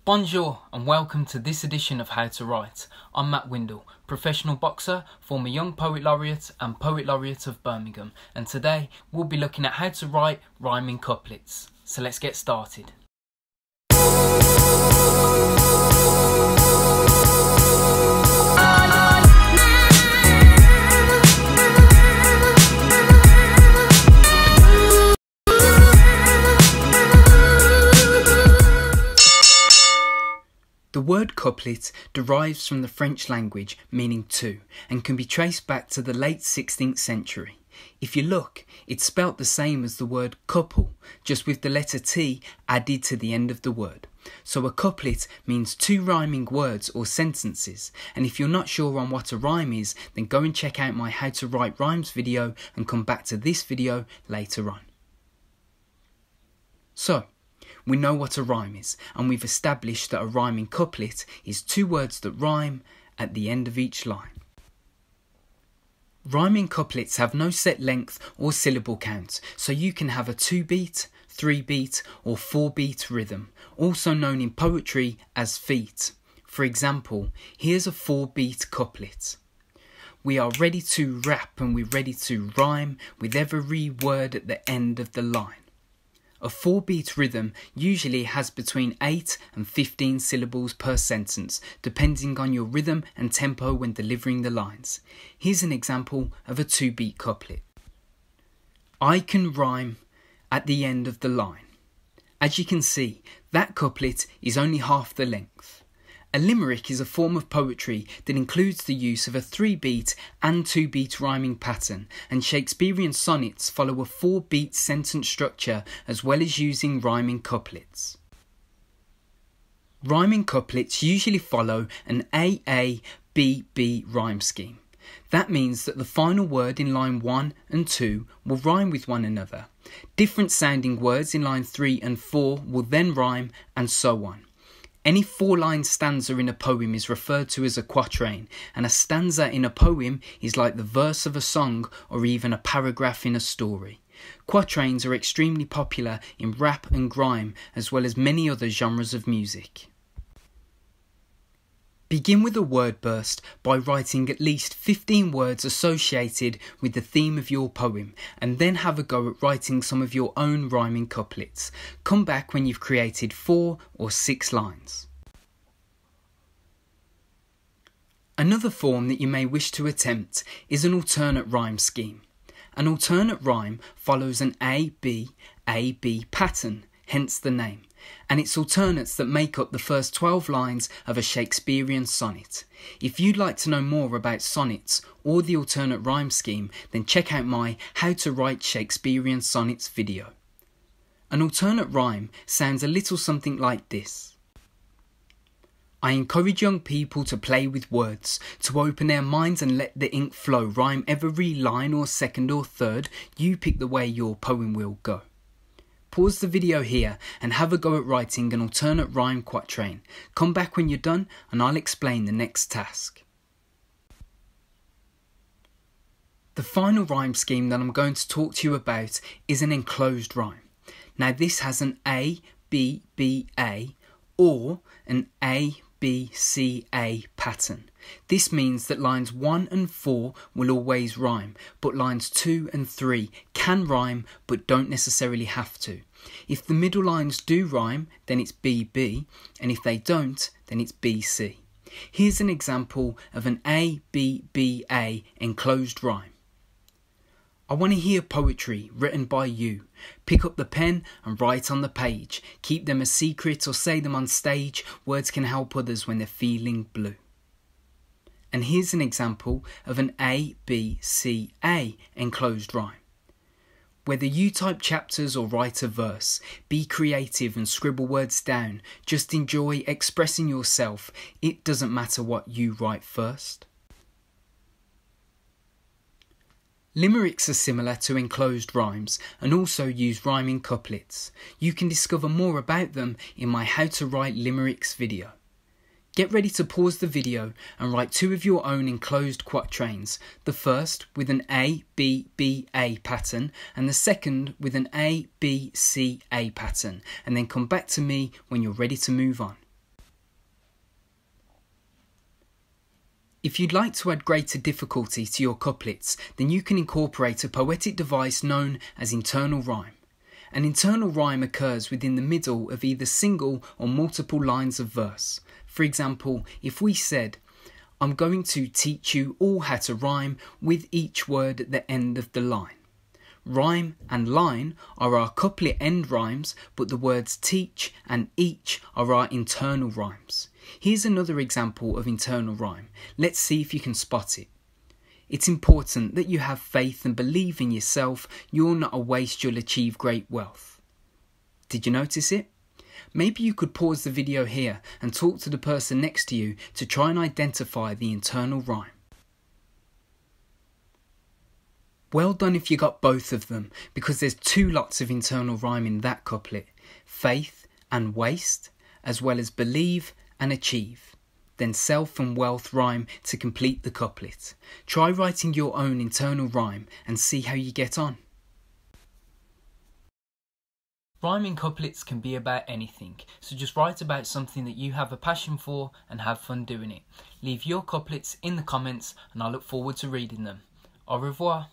Bonjour and welcome to this edition of How to Write. I'm Matt Windle, professional boxer, former Young Poet Laureate and Poet Laureate of Birmingham, and today we'll be looking at how to write rhyming couplets. So let's get started. The word couplet derives from the French language meaning two and can be traced back to the late 16th century. If you look, it's spelt the same as the word couple, just with the letter T added to the end of the word. So a couplet means two rhyming words or sentences, and if you're not sure on what a rhyme is, then go and check out my How to Write Rhymes video and come back to this video later on. So, we know what a rhyme is, and we've established that a rhyming couplet is two words that rhyme at the end of each line. Rhyming couplets have no set length or syllable count, so you can have a 2-beat, 3-beat or 4-beat rhythm, also known in poetry as feet. For example, here's a 4-beat couplet. We are ready to rap and we're ready to rhyme with every word at the end of the line. A 4-beat rhythm usually has between 8 and 15 syllables per sentence, depending on your rhythm and tempo when delivering the lines. Here's an example of a 2-beat couplet. I can rhyme at the end of the line. As you can see, that couplet is only half the length. A limerick is a form of poetry that includes the use of a 3-beat and 2-beat rhyming pattern, and Shakespearean sonnets follow a 4-beat sentence structure as well as using rhyming couplets. Rhyming couplets usually follow an A-A-B-B rhyme scheme. That means that the final word in line 1 and 2 will rhyme with one another. Different sounding words in line 3 and 4 will then rhyme, and so on. Any 4-line stanza in a poem is referred to as a quatrain, and a stanza in a poem is like the verse of a song or even a paragraph in a story. Quatrains are extremely popular in rap and grime, as well as many other genres of music. Begin with a word burst by writing at least 15 words associated with the theme of your poem, and then have a go at writing some of your own rhyming couplets. Come back when you've created 4 or 6 lines. Another form that you may wish to attempt is an alternate rhyme scheme. An alternate rhyme follows an A-B pattern, hence the name, and it's alternates that make up the first 12 lines of a Shakespearean sonnet. If you'd like to know more about sonnets or the alternate rhyme scheme, then check out my How to Write Shakespearean Sonnets video. An alternate rhyme sounds a little something like this. I encourage young people to play with words, to open their minds and let the ink flow, rhyme every line or second or third, you pick the way your poem will go. Pause the video here and have a go at writing an alternate rhyme quatrain. Come back when you're done and I'll explain the next task. The final rhyme scheme that I'm going to talk to you about is an enclosed rhyme. Now this has an A-B-B-A or an A-B-C-A pattern. This means that lines 1 and 4 will always rhyme, but lines 2 and 3 can rhyme but don't necessarily have to. If the middle lines do rhyme, then it's B-B, and if they don't, then it's B-C. Here's an example of an A-B-B-A enclosed rhyme. I want to hear poetry written by you. Pick up the pen and write on the page. Keep them a secret or say them on stage. Words can help others when they're feeling blue. And here's an example of an A-B-C-A enclosed rhyme. Whether you type chapters or write a verse, be creative and scribble words down. Just enjoy expressing yourself. It doesn't matter what you write first. Limericks are similar to enclosed rhymes and also use rhyming couplets. You can discover more about them in my How to Write Limericks video. Get ready to pause the video and write 2 of your own enclosed quatrains, the first with an A-B-B-A pattern and the second with an A-B-C-A pattern, and then come back to me when you're ready to move on. If you'd like to add greater difficulty to your couplets, then you can incorporate a poetic device known as internal rhyme. An internal rhyme occurs within the middle of either single or multiple lines of verse. For example, if we said, "I'm going to teach you all how to rhyme with each word at the end of the line." Rhyme and line are our couplet end rhymes, but the words teach and each are our internal rhymes. Here's another example of internal rhyme. Let's see if you can spot it. It's important that you have faith and believe in yourself. You're not a waste, you'll achieve great wealth. Did you notice it? Maybe you could pause the video here and talk to the person next to you to try and identify the internal rhyme. Well done if you got both of them, because there's two lots of internal rhyme in that couplet: faith and waste, as well as believe and achieve. Then self and wealth rhyme to complete the couplet. Try writing your own internal rhyme and see how you get on. Rhyming couplets can be about anything, so just write about something that you have a passion for and have fun doing it. Leave your couplets in the comments and I look forward to reading them. Au revoir.